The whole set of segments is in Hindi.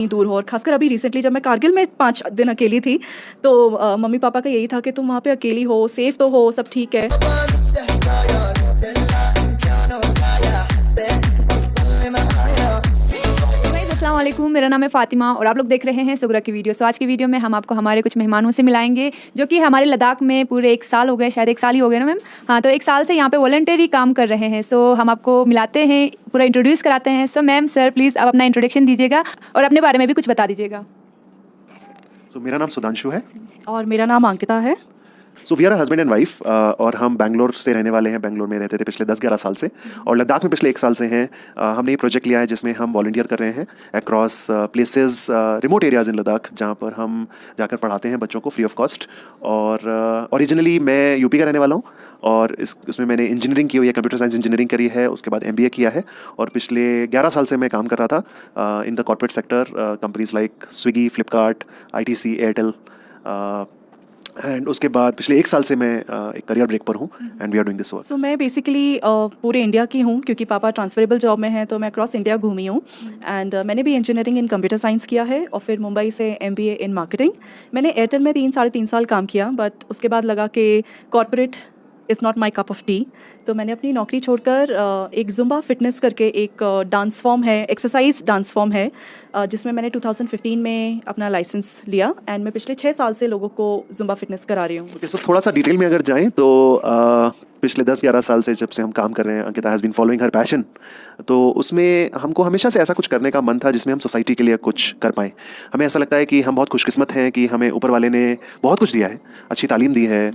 दूर हो। और खासकर अभी रिसेंटली जब मैं कारगिल में 5 दिन अकेली थी, तो मम्मी पापा का यही था कि तुम वहाँ पे अकेली हो, सेफ तो हो, सब ठीक है। अस्सलाम वालेकुम, मेरा नाम है फ़ातिमा और आप लोग देख रहे हैं सुगरा की वीडियो। आज की वीडियो में हम आपको हमारे कुछ मेहमानों से मिलाएंगे जो कि हमारे लद्दाख में पूरे 1 साल हो गए, शायद 1 साल ही हो गए ना मैम। हाँ, तो 1 साल से यहाँ पे वॉलंटरी काम कर रहे हैं। सो हम आपको मिलाते हैं, पूरा इंट्रोड्यूस कराते हैं। सो मैम, सर प्लीज़ आप अपना इंट्रोडक्शन दीजिएगा और अपने बारे में भी कुछ बता दीजिएगा। मेरा नाम सुधांशु है। और मेरा नाम अंकिता है। We are husband and wife और हम बैंगलोर से रहने वाले हैं। बैंगलोर में रहते थे पिछले 10-11 साल से और लद्दाख में पिछले 1 साल से हैं। हमने ये प्रोजेक्ट लिया है जिसमें हम वॉलंटियर कर रहे हैं अक्रॉस प्लेसेस, रिमोट एरियाज़ इन लद्दाख, जहाँ पर हम जाकर पढ़ाते हैं बच्चों को फ्री ऑफ कॉस्ट। और ओरिजिनली मैं यूपी का रहने वाला हूँ और इसमें मैंने इंजीनियरिंग की हुई है, कंप्यूटर साइंस इंजीनियरिंग करी है, उसके बाद MBA किया है और पिछले 11 साल से मैं काम कर रहा था in the corporate sector, companies like Swiggy, Flipkart, ITC, Airtel. And उसके बाद पिछले 1 साल से मैं एक करियर ब्रेक पर हूँ and we are doing this work. So मैं बेसिकली पूरे इंडिया की हूँ, क्योंकि पापा ट्रांसफरेबल जॉब में हैं, तो मैं क्रॉस इंडिया घूमी हूँ। एंड मैंने भी इंजीनियरिंग इन कंप्यूटर साइंस किया है और फिर मुंबई से MBA इन मार्केटिंग। मैंने एयरटेल में 3-3.5 साल काम किया, बट उसके बाद लगा कि corporate is not my cup of T. तो मैंने अपनी नौकरी छोड़कर एक जुम्बा फिटनेस करके एक डांस फॉर्म है, एक्सरसाइज डांस फॉर्म है, जिसमें मैंने 2015 में अपना लाइसेंस लिया एंड मैं पिछले 6 साल से लोगों को जुम्बा फिटनेस करा रही हूँ। सो थोड़ा सा डिटेल में अगर जाएं तो पिछले 10-11 साल से जब से हम काम कर रहे हैं, Ankita has been following her passion. तो उसमें हमको हमेशा से ऐसा कुछ करने का मन था जिसमें हम सोसाइटी के लिए कुछ कर पाएँ। हमें ऐसा लगता है कि हम बहुत खुशकिस्मत हैं कि हमें ऊपर वाले ने बहुत कुछ दिया है, अच्छी तालीम दी है,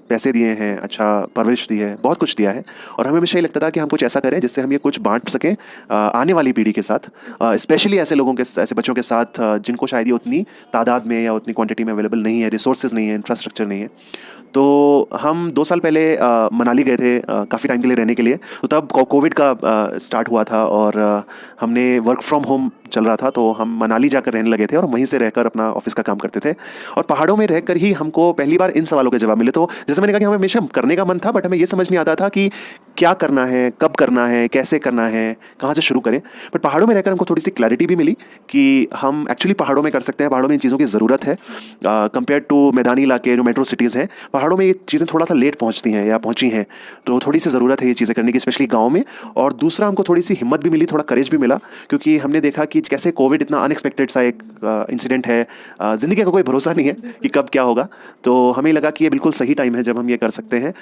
पैसे दिए हैं, अच्छा परवरिश दी है, बहुत कुछ दिया है। और हमें हमेशा ये लगता था कि हम कुछ ऐसा करें जिससे हम ये कुछ बांट सकें आने वाली पीढ़ी के साथ, स्पेशली ऐसे लोगों के, ऐसे बच्चों के साथ जिनको शायद ये उतनी तादाद में या उतनी क्वांटिटी में अवेलेबल नहीं है, रिसोर्सेज नहीं है, इंफ्रास्ट्रक्चर नहीं है। तो हम 2 साल पहले मनाली गए थे काफ़ी टाइम के लिए रहने के लिए। तो तब कोविड का स्टार्ट हुआ था और हमने वर्क फ्रॉम होम चल रहा था, तो हम मनाली जाकर रहने लगे थे और वहीं से रहकर अपना ऑफिस का काम करते थे। और पहाड़ों में रहकर ही हमको पहली बार इन सवालों के जवाब मिले। तो जैसे मैंने कहा कि हमें हमेशा करने का मन था, बट हमें ये समझ नहीं आता था कि क्या करना है, कब करना है, कैसे करना है, कहाँ से शुरू करें। बट पहाड़ों में रहकर हमको थोड़ी सी क्लैरिटी भी मिली कि हम एक्चुअली पहाड़ों में कर सकते हैं। पहाड़ों में इन चीज़ों की ज़रूरत है कंपेयर टू मैदानी इलाके जो मेट्रो सिटीज़ हैं। पहाड़ों में ये चीज़ें थोड़ा सा लेट पहुंचती हैं या पहुंची हैं, तो थोड़ी सी ज़रूरत है ये चीज़ें करने की, स्पेशली गांव में। और दूसरा, हमको थोड़ी सी हिम्मत भी मिली, थोड़ा करेज भी मिला, क्योंकि हमने देखा कि कैसे कोविड इतना अनएक्सपेक्टेड सा एक इंसिडेंट है। ज़िंदगी का कोई भरोसा नहीं है कि कब क्या होगा। तो हमें लगा कि ये बिल्कुल सही टाइम है जब हम ये कर सकते हैं।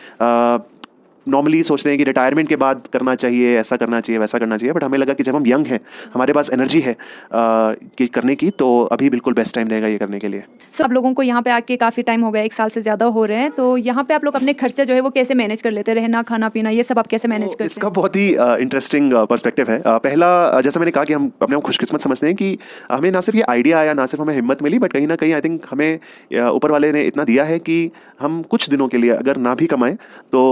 नॉर्मली सोचते हैं कि रिटायरमेंट के बाद करना चाहिए, ऐसा करना चाहिए, वैसा करना चाहिए, बट हमें लगा कि जब हम यंग हैं, हमारे पास एनर्जी है कि करने की, तो अभी बिल्कुल बेस्ट टाइम रहेगा ये करने के लिए। सो आप लोगों को यहाँ पे आके काफ़ी टाइम हो गया, 1 साल से ज़्यादा हो रहे हैं, तो यहाँ पे आप लोग अपने खर्चे जो है वो कैसे मैनेज कर लेते, रहना, खाना पीना, ये सब आप कैसे मैनेज करते हैं? इसका बहुत ही इंटरेस्टिंग पर्सपेक्टिव है। पहला, जैसा मैंने कहा कि हम अपने को खुशकिस्मत समझते हैं कि हमें ना सिर्फ ये आइडिया आया, ना सिर्फ हमें हिम्मत मिली, बट कहीं ना कहीं आई थिंक हमें ऊपर वाले ने इतना दिया है कि हम कुछ दिनों के लिए अगर ना भी कमाएं तो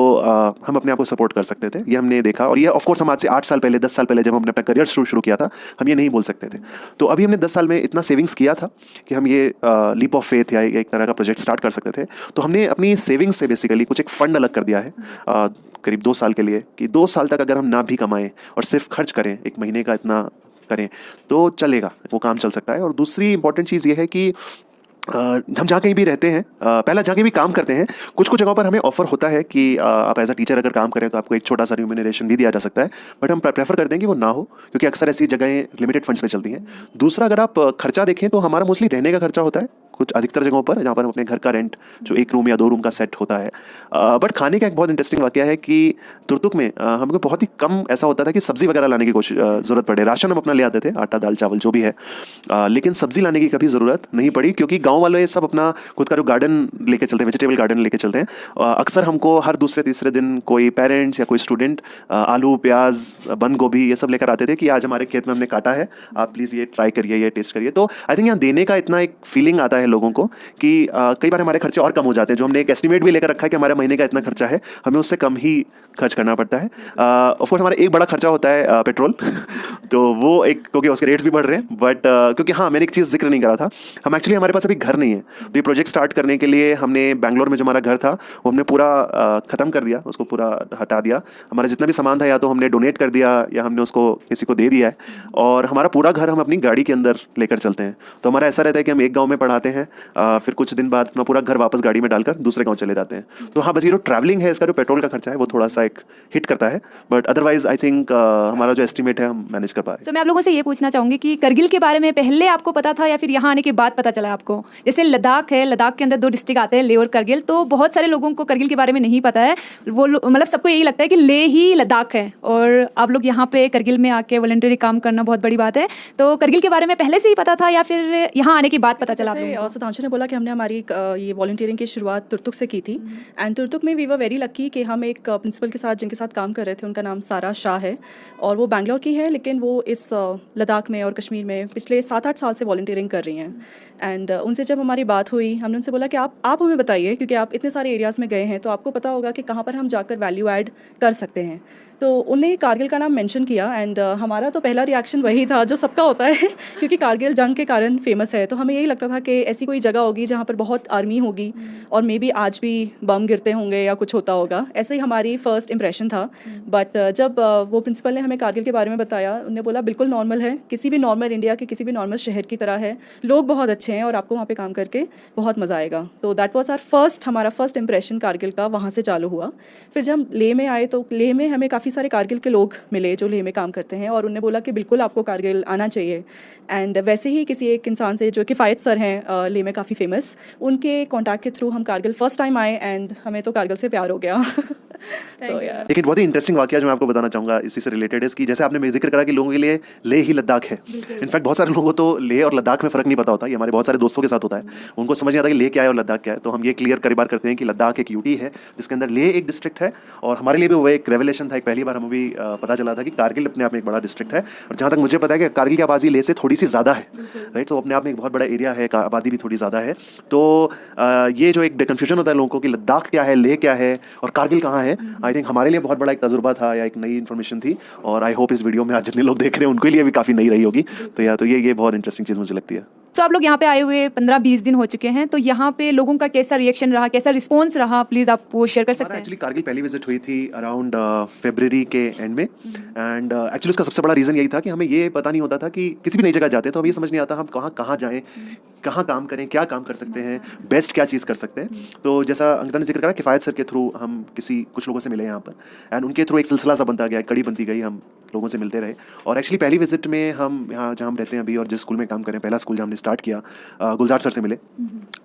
हम अपने आप को सपोर्ट कर सकते थे। ये हमने देखा। और ये ऑफ कोर्स हम आज से 8 साल पहले, 10 साल पहले जब हमने अपना करियर शुरू किया था, हम ये नहीं बोल सकते थे। तो अभी हमने 10 साल में इतना सेविंग्स किया था कि हम ये लीप ऑफ फेथ या एक तरह का प्रोजेक्ट स्टार्ट कर सकते थे। तो हमने अपनी सेविंग्स से बेसिकली कुछ एक फंड अलग कर दिया है करीब 2 साल के लिए, कि 2 साल तक अगर हम ना भी कमाएं और सिर्फ खर्च करें, एक महीने का इतना करें, तो चलेगा, वो काम चल सकता है। और दूसरी इंपॉर्टेंट चीज़ ये है कि हम जहाँ कहीं भी रहते हैं, पहला जहाँ कहीं भी काम करते हैं, कुछ जगहों पर हमें ऑफर होता है कि आप एज अ टीचर अगर काम करें तो आपको एक छोटा सा रिम्यूनरेशन भी दिया जा सकता है, बट हम प्रेफर करते हैं कि वो ना हो, क्योंकि अक्सर ऐसी जगहें लिमिटेड फंड्स में चलती हैं। दूसरा, अगर आप खर्चा देखें तो हमारा मोस्टली रहने का खर्चा होता है कुछ अधिकतर जगहों पर, जहाँ पर हम अपने घर का रेंट जो 1 रूम या 2 रूम का सेट होता है। बट खाने का एक बहुत इंटरेस्टिंग वाकया है कि तुर्तुक में हमको बहुत ही कम ऐसा होता था कि सब्जी वगैरह लाने की ज़रूरत पड़े। राशन हम अपना ले आते थे, आटा, दाल, चावल जो भी है, लेकिन सब्जी लाने की कभी ज़रूरत नहीं पड़ी, क्योंकि गाँव वाले सब अपना खुद का जो गार्डन लेके चलते हैं, वेजिटेबल गार्डन लेके चलते हैं। अक्सर हमको हर दूसरे तीसरे दिन कोई पेरेंट्स या कोई स्टूडेंट आलू, प्याज, बंद गोभी ये सब लेकर आते थे कि आज हमारे खेत में हमने काटा है, आप प्लीज़ ये ट्राई करिए, ये टेस्ट करिए। तो आई थिंक यहाँ देने का इतना एक फीलिंग आता है है लोगों को कि कई बार हमारे खर्चे और कम हो जाते हैं, जो हमने एक एस्टिमेट भी लेकर रखा है कि हमारे महीने का इतना खर्चा है, हमें उससे कम ही खर्च करना पड़ता है। ऑफ कोर्स हमारा एक बड़ा खर्चा होता है पेट्रोल तो वो एक, क्योंकि उसके रेट्स भी बढ़ रहे हैं, बट क्योंकि हाँ, मैंने एक चीज़ जिक्र नहीं करा था, हम एक्चुअली हमारे पास अभी घर नहीं है, तो ये प्रोजेक्ट स्टार्ट करने के लिए हमने बैंगलोर में जो हमारा घर था वो हमने पूरा ख़त्म कर दिया, उसको पूरा हटा दिया। हमारा जितना भी सामान था या तो हमने डोनेट कर दिया या हमने उसको किसी को दे दिया है, और हमारा पूरा घर हम अपनी गाड़ी के अंदर लेकर चलते हैं। तो हमारा ऐसा रहता है कि हम एक गाँव में पढ़ाते हैं, फिर कुछ दिन बाद अपना पूरा घर वापस गाड़ी में डालकर दूसरे गाँव चले जाते हैं। तो हाँ, बस ये जो ट्रैवलिंग है, इसका जो पेट्रोल का खर्चा है वो थोड़ा सा एक हिट करता है, बट अदरवाइज आई थिंक हमारा जो एस्टिमेट है हम मैनेज कर पा रहे हैं। तो मैं आप लोगों से ये पूछना चाहूँगी कि करगिल के बारे में पहले आपको पता था या फिर यहाँ आने के बाद पता चला आपको? जैसे लद्दाख है, लद्दाख के अंदर 2 डिस्ट्रिक्ट आते हैं, लेह और करगिल, तो बहुत सारे लोगों को करगिल के बारे में नहीं पता है। वो मतलब सबको यही लगता है कि लेह ही लद्दाख है, और आप लोग यहाँ पे करगिल में आके वॉलंटरी काम करना बहुत बड़ी बात है। तो करगिल के बारे में पहले से ही पता था या फिर यहाँ आने के बाद पता चला आप लोगों को? सुधांशु ने बोला कि हमने हमारी ये वॉलंटियरिंग की शुरुआत तुर्तुक से की थी, एंड तुर्तुक में वी वर वेरी लकी कि हम एक प्रिंसिपल के साथ जिनके साथ काम कर रहे थे, उनका नाम सारा शाह है, और वो बैंगलोर की है, लेकिन वो इस लद्दाख में और कश्मीर में पिछले 7-8 साल से वॉलंटियरिंग कर रही हैं। एंड उनसे जब हमारी बात हुई, हमने उनसे बोला कि आप हमें बताइए, क्योंकि आप इतने सारे एरियाज़ में गए हैं तो आपको पता होगा कि कहाँ पर हम जाकर वैल्यू ऐड कर सकते हैं। तो उन्हें कारगिल का नाम मेंशन किया, एंड हमारा तो पहला रिएक्शन वही था जो सबका होता है क्योंकि कारगिल जंग के कारण फेमस है, तो हमें यही लगता था कि ऐसी कोई जगह होगी जहाँ पर बहुत आर्मी होगी और मे बी आज भी बम गिरते होंगे या कुछ होता होगा, ऐसे ही हमारी फर्स्ट इंप्रेशन था। बट जब वो प्रिंसिपल ने हमें कारगिल के बारे में बताया, उन्होंने बोला बिल्कुल नॉर्मल है, किसी भी नॉर्मल इंडिया के किसी भी नॉर्मल शहर की तरह है, लोग बहुत अच्छे हैं और आपको वहाँ पे काम करके बहुत मज़ा आएगा। तो दैट वाज हमारा फर्स्ट इंप्रेशन कारगिल का वहाँ से चालू हुआ। फिर जब हम लेह में आए तो लेह में हमें काफ़ी सारे कारगिल के लोग मिले जो लेह में काम करते हैं, और उन्होंने बोला कि बिल्कुल आपको कारगिल आना चाहिए। एंड वैसे ही किसी एक इंसान से जो किफ़ायत सर हैं लेह में काफ़ी फेमस, उनके कॉन्टैक्ट के थ्रू हम कारगिल फर्स्ट टाइम आए, एंड हमें तो कारगिल से प्यार हो गया। लेकिन बहुत ही इंटरेस्टिंग वाकया जो मैं आपको बताना चाहूँगा इसी से रिलेटेड है कि जैसे आपने जिक्र करा कि लोगों के लिए लेह ही लद्दाख है। इनफैक्ट बहुत सारे लोगों को तो लेह और लद्दाख में फ़र्क नहीं पता होता। ये हमारे बहुत सारे दोस्तों के साथ होता है, उनको समझ नहीं आता कि लेह क्या है और लद्दाख क्या है। तो हम ये क्लियर कई बार करते हैं कि लद्दाख एक यूटी है जिसके अंदर लेह एक डिस्ट्रिक्ट है, और हमारे लिए भी वो एक रेवलेशन था। एक पहली बार हमें भी पता चला था कि कारगिल अपने आप में एक बड़ा डिस्ट्रिक्ट है, और जहाँ तक मुझे पता है कि कारगिल की आबादी लेह से थोड़ी सी ज़्यादा है, राइट। तो अपने आप में एक बहुत बड़ा एरिया है, आबादी भी थोड़ी ज़्यादा है। तो ये जो एक कन्फ्यूजन होता है लोगों को कि लद्दाख क्या है, लेह क्या है और कारगिल कहाँ है, आई थिंक हमारे लिए बहुत बड़ा एक तजुर्बा था या एक नई इन्फॉर्मेशन थी, और आई होप इस वीडियो में आज जितने लोग देख रहे हैं उनके लिए भी काफ़ी नई रही होगी। तो ये बहुत इंटरेस्टिंग चीज़ मुझे लगती है। तो आप लोग यहाँ पे आए हुए 15-20 दिन हो चुके हैं, तो यहाँ पे लोगों का कैसा रिएक्शन रहा, कैसा रिस्पॉन्स रहा, प्लीज़ आप वो शेयर कर सकते हैं? एक्चुअली कारगिल पहली विजिट हुई थी अराउंड फरवरी के एंड में, एंड एक्चुअली उसका सबसे बड़ा रीज़न यही था कि हमें ये पता नहीं होता था कि किसी भी नई जगह जाते हैं तो हमें ये समझ नहीं आता हम कहाँ जाएँ, कहाँ काम करें, क्या काम कर सकते हैं, बेस्ट क्या चीज़ कर सकते हैं। तो जैसा अंकिता ने जिक्र करा, किफ़ायत सर के थ्रू हम कुछ लोगों से मिले यहाँ पर, एंड उनके थ्रू एक सिलसिला सा बनता गया, कड़ी बनती गई, हम लोगों से मिलते रहे। और एक्चुअली पहली विजिट में हम यहाँ जहाँ हम रहते हैं अभी और जिस स्कूल में काम करें, पहला स्कूल जहाँ हमने स्टार्ट किया, गुलजार सर से मिले,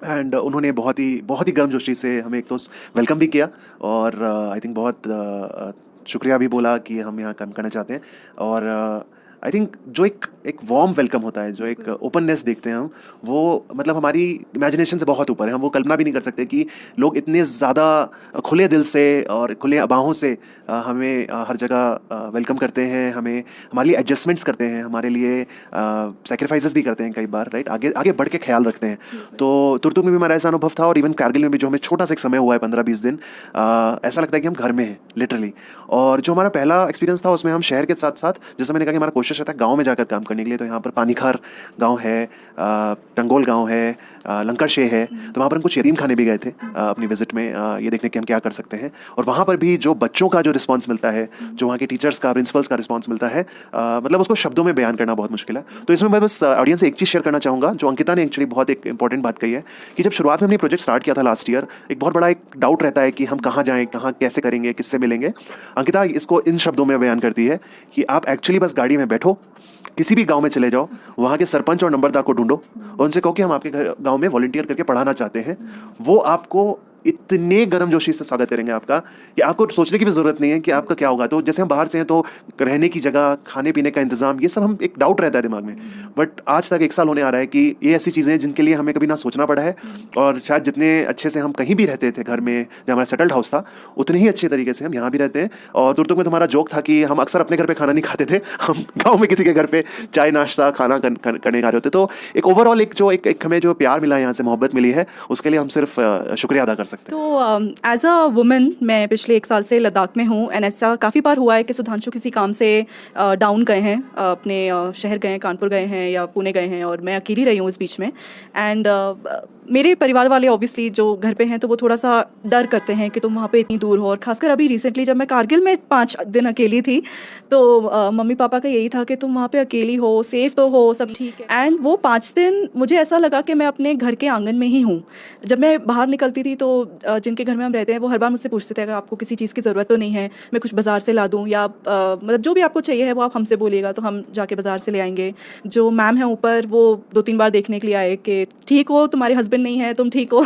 एंड उन्होंने बहुत ही गर्मजोशी से हमें एक तो वेलकम भी किया, और आई थिंक बहुत शुक्रिया भी बोला कि हम यहाँ काम करना चाहते हैं। और आई थिंक जो एक वार्म वेलकम होता है, जो एक ओपननेस देखते हैं हम, वो मतलब हमारी इमेजिनेशन से बहुत ऊपर है। हम वो कल्पना भी नहीं कर सकते कि लोग इतने ज़्यादा खुले दिल से और खुले बाहों से हमें हर जगह वेलकम करते हैं, हमारे लिए एडजस्टमेंट्स करते हैं, हमारे लिए सेक्रीफाइसेस भी करते हैं कई बार, राइट, आगे बढ़ के ख्याल रखते हैं। तो तुर्तुक में भी हमारा ऐसा अनुभव था, और इवन कारगिल में भी जो हमें छोटा सा एक समय हुआ है 15-20 दिन, ऐसा लगता है कि हम घर में हैं लिटरली। और जो हमारा पहला एक्सपीरियंस था उसमें हम शहर के साथ साथ, जैसा मैंने कहा कि हमारा कोशिश रहता है गाँव में जाकर काम करने के लिए, तो यहाँ पर पानीखार गाँव है, टंगोल गाँव है, लंकरशे है, तो वहाँ पर हम कुछ यतीम खाने भी गए थे अपनी विजिट में, ये देखने के हम क्या कर सकते हैं। और वहाँ पर भी जो बच्चों का जो रिस्पांस मिलता है, जो वहाँ के टीचर्स का, प्रिंसिपल्स का रिस्पांस मिलता है, मतलब उसको शब्दों में बयान करना बहुत मुश्किल है। तो इसमें मैं बस ऑडियंस से एक चीज़ शेयर करना चाहूँगा, जो अंकिता ने एक्चुअली बहुत एक इंपॉर्टेंट बात कही है, कि जब शुरुआत में हमने प्रोजेक्ट स्टार्ट किया था लास्ट ईयर, एक बहुत बड़ा एक डाउट रहता है कि हम कहाँ जाएँ, कहाँ कैसे करेंगे, किससे मिलेंगे। अंकिता इसको इन शब्दों में बयान करती है कि आप एक्चुअली बस गाड़ी में बैठो, किसी भी गांव में चले जाओ, वहाँ के सरपंच और नंबरदार को ढूंढो और उनसे कहो कि हम आपके गांव में वॉलंटियर करके पढ़ाना चाहते हैं। वो आपको इतने गर्मजोशी से स्वागत करेंगे आपका कि आपको सोचने की भी ज़रूरत नहीं है कि आपका क्या होगा। तो जैसे हम बाहर से हैं तो रहने की जगह, खाने पीने का इंतज़ाम, ये सब हम एक डाउट रहता है दिमाग में। बट आज तक 1 साल होने आ रहा है कि ये ऐसी चीज़ें हैं जिनके लिए हमें कभी ना सोचना पड़ा है, और शायद जितने अच्छे से हम कहीं भी रहते थे घर में, जहाँ हमारा सेटल्ड हाउस था, उतने ही अच्छे तरीके से हम यहाँ भी रहते हैं। और तुर्तुक में तुम्हारा जोक था कि हम अक्सर अपने घर पे खाना नहीं खाते थे, हम गाँव में किसी के घर पे चाय नाश्ता खाना करने खा रहे होते। तो एक ओवरऑल एक हमें जो प्यार मिला, यहाँ से मोहब्बत मिली है, उसके लिए हम सिर्फ शुक्रिया अदा कर सकते हैं। तो एज अ वुमन मैं पिछले 1 साल से लद्दाख में हूँ, एंड ऐसा काफ़ी बार हुआ है कि सुधांशु किसी काम से डाउन गए हैं, अपने शहर गए हैं, कानपुर गए हैं या पुणे गए हैं, और मैं अकेली रही हूँ उस बीच में। एंड मेरे परिवार वाले ऑब्वियसली जो घर पे हैं तो वो थोड़ा सा डर करते हैं कि तुम वहाँ पे इतनी दूर हो, और खासकर अभी रिसेंटली जब मैं कारगिल में 5 दिन अकेली थी तो मम्मी पापा का यही था कि तुम वहाँ पे अकेली हो, सेफ तो हो, सब ठीक है। एंड वो 5 दिन मुझे ऐसा लगा कि मैं अपने घर के आंगन में ही हूँ। जब मैं बाहर निकलती थी तो जिनके घर में हम रहते हैं वो हर बार मुझसे पूछते थे अगर आपको किसी चीज़ की ज़रूरत तो नहीं है, मैं कुछ बाज़ार से ला दूँ, या मतलब जो भी आपको चाहिए है वो आप हमसे बोलिएगा तो हम जाके बाज़ार से ले आएंगे। जो मैम है ऊपर वो 2-3 बार देखने के लिए आए कि ठीक हो, तुम्हारे हस्बैंड नहीं है, तुम ठीक हो।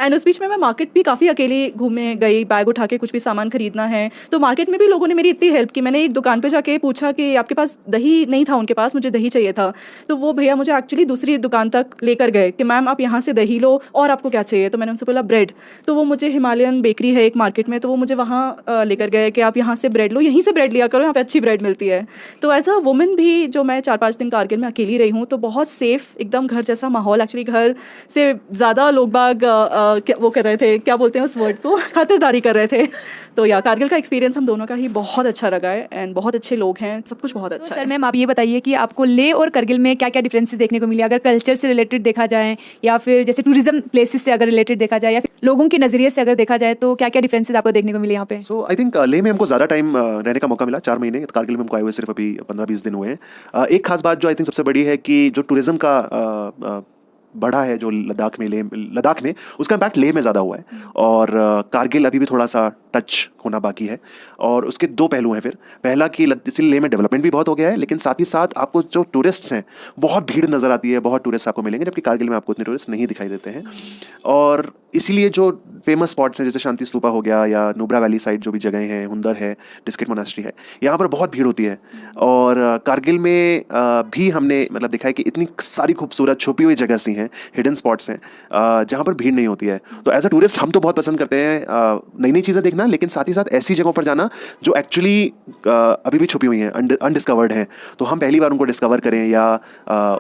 एंड उस बीच में मैं मार्केट भी काफ़ी अकेली घूमने गई, बैग उठा के कुछ भी सामान खरीदना है तो मार्केट में भी लोगों ने मेरी इतनी हेल्प की। मैंने एक दुकान पे जाके पूछा कि आपके पास दही नहीं था, उनके पास मुझे दही चाहिए था, तो वो भैया मुझे एक्चुअली दूसरी दुकान तक लेकर गए कि मैम आप यहाँ से दही लो, और आपको क्या चाहिए। तो मैंने उनसे बोला ब्रेड, तो वो मुझे हिमालयन बेकरी है एक मार्केट में, तो वो मुझे वहाँ लेकर गए कि आप यहाँ से ब्रेड लो, यहीं से ब्रेड लिया करो, यहाँ पे अच्छी ब्रेड मिलती है। तो एज अ वुमन भी जो मैं 4-5 दिन कारगिल में अकेली रही हूँ तो बहुत सेफ, एकदम घर जैसा माहौल। एक्चुअली घर से ज़्यादा लोग बाग वो कर रहे थे, क्या बोलते हैं उस वर्ड को, खातिरदारी कर रहे थे। तो या कारगिल का एक्सपीरियंस हम दोनों का ही बहुत अच्छा रहा है, एंड बहुत अच्छे लोग हैं, सब कुछ बहुत अच्छा सर है। मैम आप ये बताइए कि आपको लेह और करगिल में क्या क्या डिफरेंसेस देखने को मिले, अगर कल्चर से रिलेटेड देखा जाए या फिर जैसे टूरिज्म प्लेसेस से अगर रिलेटेड देखा जाए या फिर लोगों के नज़रिए से अगर देखा जाए, तो क्या क्या डिफरेंसेस आपको देखने को मिले यहाँ पे? सो आई थिंक लेह में हमको ज़्यादा टाइम रहने का मौका मिला, 4 महीने। कारगिल में हमको आए हुए सिर्फ अभी 15-20 दिन हुए हैं। एक खास बात जो आई थिंक सबसे बड़ी है कि जो टूरिज्म का बढ़ा है जो लद्दाख में, उसका इम्पैक्ट लेह में ज़्यादा हुआ है, और कारगिल अभी भी थोड़ा सा टच होना बाकी है। और उसके 2 पहलू हैं फिर। पहला कि इसलिए लेह में डेवलपमेंट भी बहुत हो गया है, लेकिन साथ ही साथ आपको जो टूरिस्ट्स हैं बहुत भीड़ नज़र आती है, बहुत टूरिस्ट आपको मिलेंगे, जबकि कारगिल में आपको इतने टूरिस्ट नहीं दिखाई देते हैं। और इसीलिए जो फेमस स्पॉट्स हैं जैसे शांति स्तूपा हो गया या नुब्रा वैली साइड जो भी जगह हैं, हुंदर है, डिस्क्रिट मोनास्ट्री है, यहाँ पर बहुत भीड़ होती है। और कारगिल में भी हमने मतलब देखा है कि इतनी सारी खूबसूरत छुपी हुई जगह सी हैं, हिडन स्पॉट्स हैं जहाँ पर भीड़ नहीं होती है। तो एज अ टूरिस्ट हम तो बहुत पसंद करते हैं नई नई चीज़ें देखना, लेकिन साथ ही साथ ऐसी जगहों पर जाना जो एक्चुअली अभी भी छुपी हुई हैं, अनडिस्कवर्ड हैं, तो हम पहली बार उनको डिस्कवर करें या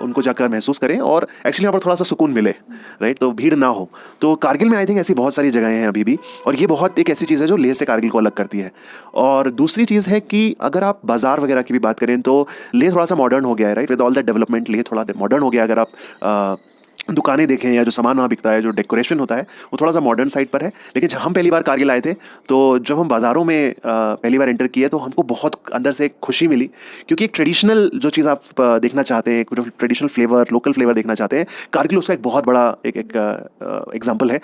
उनको जाकर महसूस करें और एक्चुअली यहाँ पर थोड़ा सा सुकून मिले, राइट, तो भीड़ ना हो। तो कारगिल में आई थिंक ऐसी बहुत सारी जगहें हैं अभी भी, और ये बहुत एक ऐसी चीज़ है जो लेह से कारगिल को अलग करती है। और दूसरी चीज़ है कि अगर आप बाज़ार वगैरह की भी बात करें तो लेह थोड़ा सा मॉडर्न हो गया है, right, with all that development Leh थोड़ा मॉडर्न हो गया। अगर आप दुकानें देखें या जो सामान वहाँ बिकता है, जो डेकोरेशन होता है, वो थोड़ा सा मॉडर्न साइड पर है। लेकिन जब हम पहली बार कारगिल आए थे तो जब हम बाज़ारों में पहली बार एंटर किए तो हमको बहुत अंदर से एक खुशी मिली, क्योंकि एक ट्रेडिशनल जो चीज़ आप देखना चाहते हैं, जो ट्रेडिशनल फ्लेवर, लोकल फ्लेवर देखना चाहते हैं, कारगिल उसका एक बहुत बड़ा एक एग्जाम्पल है।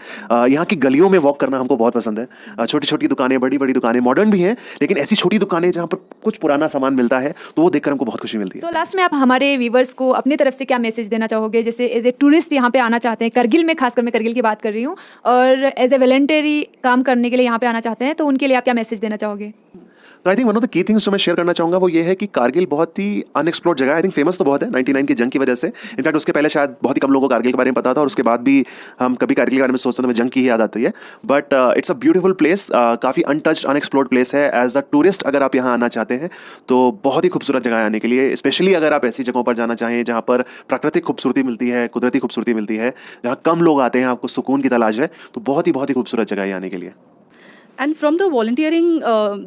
यहाँ की गलियों में वॉक करना हमको बहुत पसंद है। छोटी छोटी दुकानें, बड़ी बड़ी दुकानें, मॉडर्न भी हैं, लेकिन ऐसी छोटी दुकानें जहाँ पर कुछ पुराना सामान मिलता है, तो वो देखकर हमको बहुत खुशी मिलती है। तो लास्ट में आप हमारे व्यूवर्स को अपनी तरफ से क्या मैसेज देना चाहोगे, जैसे एज ए टूरिस्ट यहाँ पे आना चाहते हैं करगिल में, खासकर मैं करगिल की बात कर रही हूँ, और एज ए वॉलंटरी काम करने के लिए यहाँ पे आना चाहते हैं, तो उनके लिए आप क्या मैसेज देना चाहोगे? तो I think one of the key things जो मैं शेयर करना चाहूँगा वो ये है कि कारगिल बहुत ही अनएक्सप्लोर्ड जगह है। आई थिंक फेमस तो बहुत है 99 की जंग की वजह से। इनफैक्ट उसके पहले शायद बहुत ही कम लोगों को कारगिल के बारे में पता था, और उसके बाद भी हम कभी कारगिल के बारे में सोचते हैं तो हमें जंग की ही याद आती है। But it's a beautiful place, काफ़ी अनटच्ड, अनएक्सप्लोर्ड प्लेस है। एज अ टूरिस्ट अगर आप यहाँ आना चाहते हैं तो बहुत ही खूबसूरत जगह है आने के लिए, स्पेशली अगर आप ऐसी जगहों पर जाना चाहें जहाँ पर प्राकृतिक खूबसूरती मिलती है, कुदरती खूबसूरती मिलती है, जहाँ कम लोग आते हैं, आपको सुकून की तलाश है, तो बहुत ही खूबसूरत जगह है आने के लिए। And from the volunteering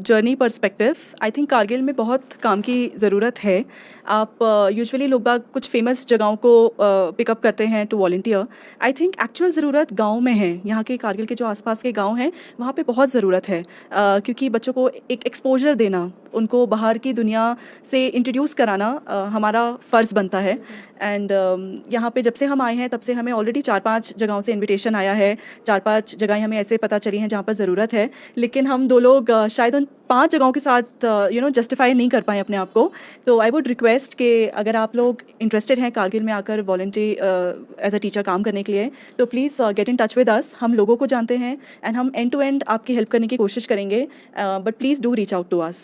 journey perspective I think Kargil में बहुत काम की ज़रूरत है। आप यूजुअली लोग बाग कुछ फेमस जगहों को पिकअप करते हैं to Waltair. I think actual ज़रूरत गांव में है। यहाँ के कारगिल के जो आसपास के गांव हैं वहाँ पे बहुत ज़रूरत है, क्योंकि बच्चों को एक एक्सपोजर देना, उनको बाहर की दुनिया से इंट्रोड्यूस कराना हमारा फ़र्ज़ बनता है। एंड यहाँ पे जब से हम आए हैं तब से हमें ऑलरेडी 4-5 जगहों से इनविटेशन आया है, 4-5 जगहें हमें ऐसे पता चली हैं जहाँ पर ज़रूरत है। लेकिन हम 2 लोग शायद उन 5 जगहों के साथ जस्टिफाई नहीं कर पाए अपने आप को। तो आई वुड रिक्वेस्ट कि अगर आप लोग इंटरेस्टेड हैं कारगिल में आकर वॉलंटरी एज अ टीचर काम करने के लिए, तो please get in touch with us. हम लोगों को जानते हैं एंड हम एंड टू एंड आपकी हेल्प करने की कोशिश करेंगे, but please do reach out to us.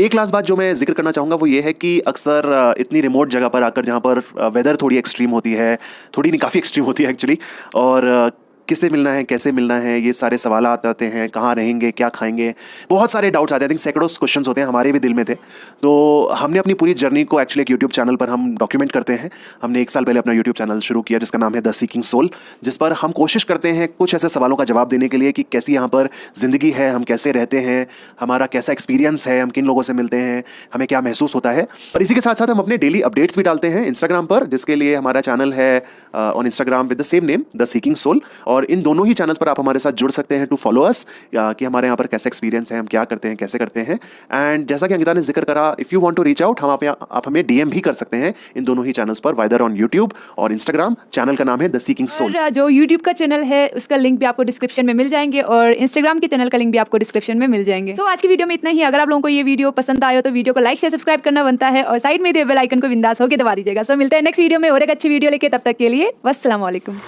एक लास्ट बात जो मैं जिक्र करना चाहूँगा वो ये है कि अक्सर इतनी रिमोट जगह पर आकर जहाँ पर वेदर थोड़ी एक्सट्रीम होती है, थोड़ी नहीं काफ़ी एक्सट्रीम होती है एक्चुअली, और किससे मिलना है, कैसे मिलना है, ये सारे सवाल आते हैं, कहाँ रहेंगे, क्या खाएंगे, बहुत सारे डाउट्स आते हैं। आई थिंक सैकड़ों क्वेश्चंस होते हैं, हमारे भी दिल में थे। तो हमने अपनी पूरी जर्नी को एक्चुअली एक यूट्यूब चैनल पर हम डॉक्यूमेंट करते हैं। हमने 1 साल पहले अपना यूट्यूब चैनल शुरू किया जिसका नाम है द सीकिंग सोल, जिस पर हम कोशिश करते हैं कुछ ऐसे सवालों का जवाब देने के लिए कि कैसी यहाँ पर ज़िंदगी है, हम कैसे रहते हैं, हमारा कैसा एक्सपीरियंस है, हम किन लोगों से मिलते हैं, हमें क्या महसूस होता है। और इसी के साथ साथ हम अपने डेली अपडेट्स भी डालते हैं इंस्टाग्राम पर, जिसके लिए हमारा चैनल है on Instagram with the same name the seeking soul. और इन दोनों ही चैनल पर आप हमारे साथ जुड़ सकते हैं टू फॉलो अस, कि हमारे यहाँ पर कैसा एक्सपीरियंस है, हम क्या करते हैं, कैसे करते हैं। एंड जैसा कि अंकिता ने जिक्र करा, if you want to reach out, आप हमें डीएम भी कर सकते हैं इन दोनों ही चैनल्स पर, वाइदर ऑन यूट्यूब और इंस्टाग्राम। चैनल का नाम है द सीकिंग सोल। और जो यूट्यूब का चैनल है उसका लिंक भी आपको डिस्क्रिप्शन में मिल जाएंगे और इंस्टाग्राम के चैनल का लिंक भी आपको डिस्क्रिप्शन में मिल जाएंगे। तो आज की वीडियो में इतना ही। अगर आप लोगों को ये वीडियो पसंद आया तो वीडियो को लाइक शेयर सब्सक्राइब करना बनता है और साइड में दिए बेल आइकन को बिंदास होकर दबा दीजिएगा। सो मिलते हैं नेक्स्ट वीडियो में और एक अच्छी वीडियो लेके, तब तक के लिए वस्सलाम वालेकुम।